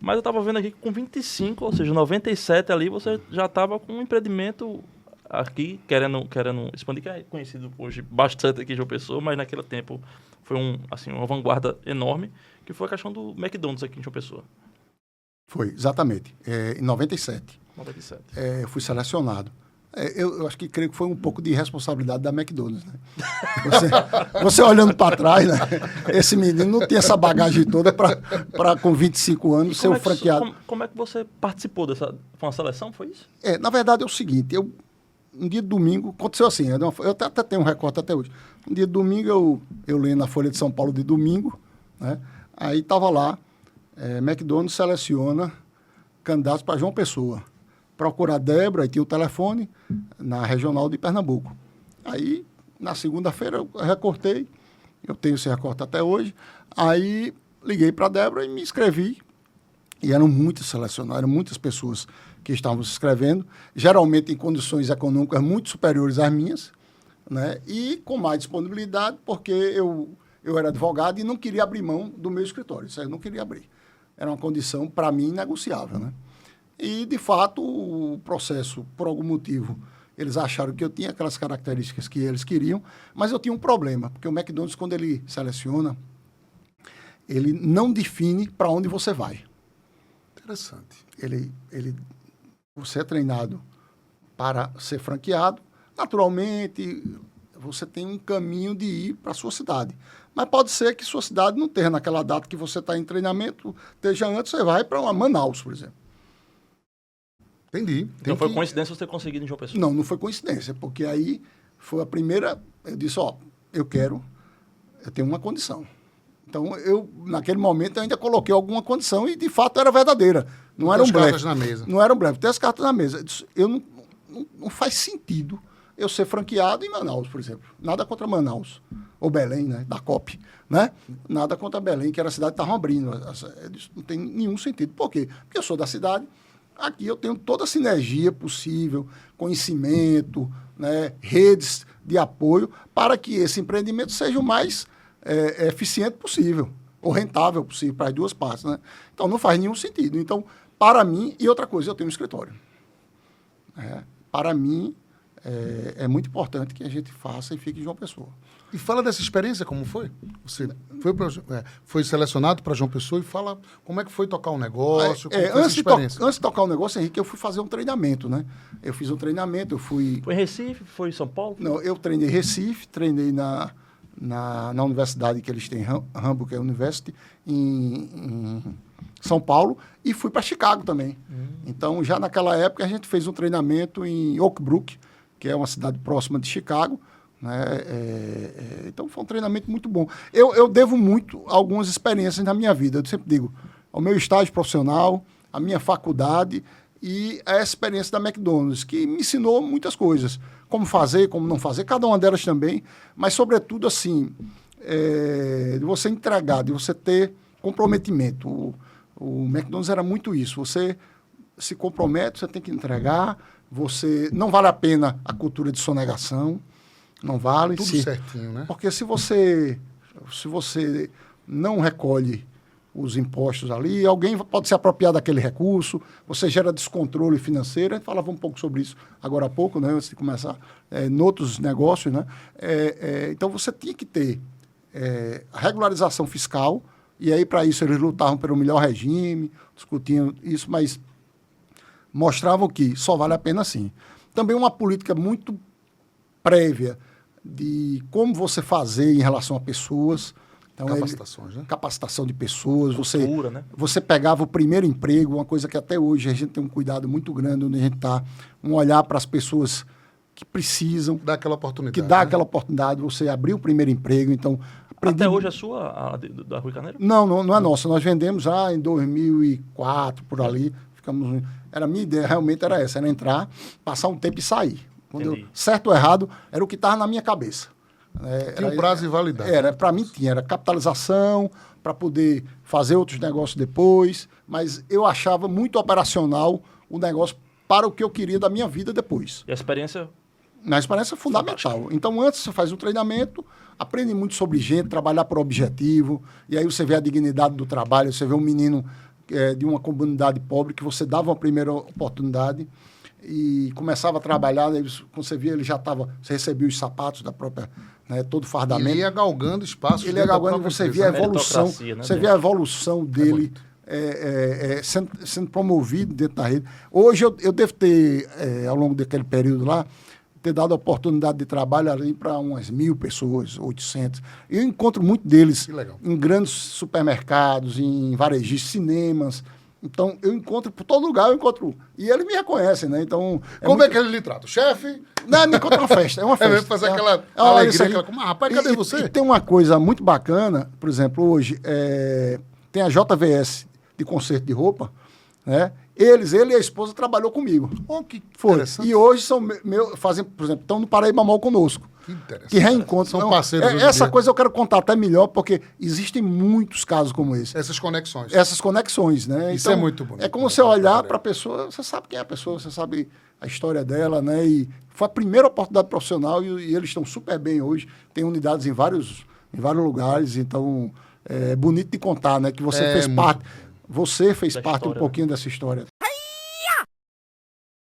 Mas eu estava vendo aqui que com 25, ou seja, 97 ali, você já estava com um empreendimento aqui, querendo expandir, que é conhecido hoje bastante aqui de João Pessoa, mas naquele tempo foi uma vanguarda enorme, que foi a questão do McDonald's aqui em João Pessoa. Foi, exatamente. Em 97. 97. Eu fui selecionado. Eu acho que creio que foi um pouco de responsabilidade da McDonald's, né? Você olhando para trás, né? Esse menino não tinha essa bagagem toda para com 25 anos ser o franqueado. Como é que você participou dessa... Foi uma seleção, foi isso? Na verdade é o seguinte, um dia de domingo, aconteceu assim, eu até tenho um recorte até hoje. Um dia de domingo, eu lendo na Folha de São Paulo de domingo, né? Aí estava lá, McDonald's seleciona candidatos para João Pessoa. Procurar Débora, aí tinha o telefone na regional de Pernambuco. Aí, na segunda-feira, eu recortei, eu tenho esse recorte até hoje, aí liguei para a Débora e me inscrevi. E eram muitos selecionados, eram muitas pessoas que estavam se inscrevendo, geralmente em condições econômicas muito superiores às minhas, né? E com mais disponibilidade, porque eu era advogado e não queria abrir mão do meu escritório, isso aí eu não queria abrir. Era uma condição, para mim, inegociável, né? E, de fato, o processo, por algum motivo, eles acharam que eu tinha aquelas características que eles queriam, mas eu tinha um problema, porque o McDonald's, quando ele seleciona, ele não define para onde você vai. Interessante. Você é treinado para ser franqueado, naturalmente, você tem um caminho de ir para a sua cidade. Mas pode ser que sua cidade não esteja naquela data que você está em treinamento, esteja antes, você vai para Manaus, por exemplo. Entendi. Então foi coincidência você ter conseguido em João Pessoa? Não foi coincidência, porque aí foi a primeira... Eu disse, eu tenho uma condição. Então, naquele momento, eu ainda coloquei alguma condição e, de fato, era verdadeira. Não era um blefe. As cartas na mesa. Não era um blefe. Tem as cartas na mesa. Não faz sentido eu ser franqueado em Manaus, por exemplo. Nada contra Manaus. Ou Belém, né? Da COP. Né? Nada contra Belém, que era a cidade que estava abrindo. Não tem nenhum sentido. Por quê? Porque eu sou da cidade. Aqui eu tenho toda a sinergia possível, conhecimento, né, redes de apoio, para que esse empreendimento seja o mais eficiente possível, ou rentável possível para as duas partes. Né? Então, não faz nenhum sentido. Então, para mim, e outra coisa, eu tenho um escritório. Para mim, é muito importante que a gente faça e fique em João Pessoa. E fala dessa experiência, como foi? Você foi selecionado para João Pessoa e fala como é que foi tocar um negócio, como foi essa experiência. Antes de tocar o negócio, Henrique, eu fui fazer um treinamento, né? Eu fiz um treinamento, eu fui... Foi em Recife? Foi em São Paulo? Não, eu treinei em Recife, treinei na universidade que eles têm, Hamburg University, em São Paulo, e fui para Chicago também. Então, já naquela época, a gente fez um treinamento em Oak Brook, que é uma cidade próxima de Chicago, né? Então, foi um treinamento muito bom. Eu devo muito a algumas experiências na minha vida. Eu sempre digo, ao meu estágio profissional, a minha faculdade e a experiência da McDonald's, que me ensinou muitas coisas. Como fazer, como não fazer, cada uma delas também. Mas, sobretudo, assim, de você entregar, de você ter comprometimento. O McDonald's era muito isso. Você se compromete, você tem que entregar. Não vale a pena a cultura de sonegação. Não vale. Tudo certinho, né? Porque se você não recolhe os impostos ali, alguém pode se apropriar daquele recurso, você gera descontrole financeiro. A gente falava um pouco sobre isso agora há pouco, né, antes de começar, em outros negócios. Né? Então, você tinha que ter a regularização fiscal, e aí, para isso, eles lutavam pelo melhor regime, discutiam isso, mas mostravam que só vale a pena assim. Também uma política muito prévia de como você fazer em relação a pessoas. Então, capacitações, né? Capacitação de pessoas. Cultura, né? Você pegava o primeiro emprego, uma coisa que até hoje a gente tem um cuidado muito grande, onde a gente está, um olhar para as pessoas que precisam. Dá aquela oportunidade. Que dá aquela oportunidade, você abrir o primeiro emprego. Então, até hoje é sua, da Rui Carneiro? Não é nossa. Nós vendemos já em 2004, por ali. A minha ideia realmente era essa, era entrar, passar um tempo e sair. Certo ou errado, era o que estava na minha cabeça. Tinha um prazo de validade. Para mim tinha, era capitalização, para poder fazer outros negócios depois, mas eu achava muito operacional o negócio para o que eu queria da minha vida depois. E a experiência? Na experiência fundamental. Então, antes você faz um treinamento, aprende muito sobre gente, trabalhar por objetivo, e aí você vê a dignidade do trabalho, você vê um menino de uma comunidade pobre, que você dava uma primeira oportunidade e começava a trabalhar, aí quando você via, ele já estava, você recebia os sapatos da própria, né, todo o fardamento. Ele ia galgando espaços. Ele ia galgando, você via a evolução, né, você via a evolução dele sendo promovido dentro da rede. Hoje eu devo ter, ao longo daquele período lá, ter dado a oportunidade de trabalho ali para umas 1.000 pessoas, 800. Eu encontro muito deles em grandes supermercados, em varejistas, cinemas. Então, eu encontro por todo lugar, eu encontro. E ele me reconhece, né? Então. Como é que ele lhe trata? O chefe? Não, me encontra uma festa. É uma festa. É mesmo fazer aquela alegria, rapaz, cadê você? E tem uma coisa muito bacana, por exemplo, hoje, tem a JVS de conserto de roupa, né? Ele e a esposa trabalhou comigo. Oh, que foi. Interessante. E hoje fazem, por exemplo, estão no Paraíba Mall conosco. Que interessante. Que reencontram. São parceiros. Essa coisa eu quero contar até melhor, porque existem muitos casos como esse. Essas conexões. Essas conexões, né? Isso então, é muito bonito. É como você olhar para a pessoa, você sabe quem é a pessoa, você sabe a história dela, né? E foi a primeira oportunidade profissional e eles estão super bem hoje. Tem unidades em vários lugares, então é bonito de contar, né? Que você fez parte. Você fez parte um pouquinho dessa história.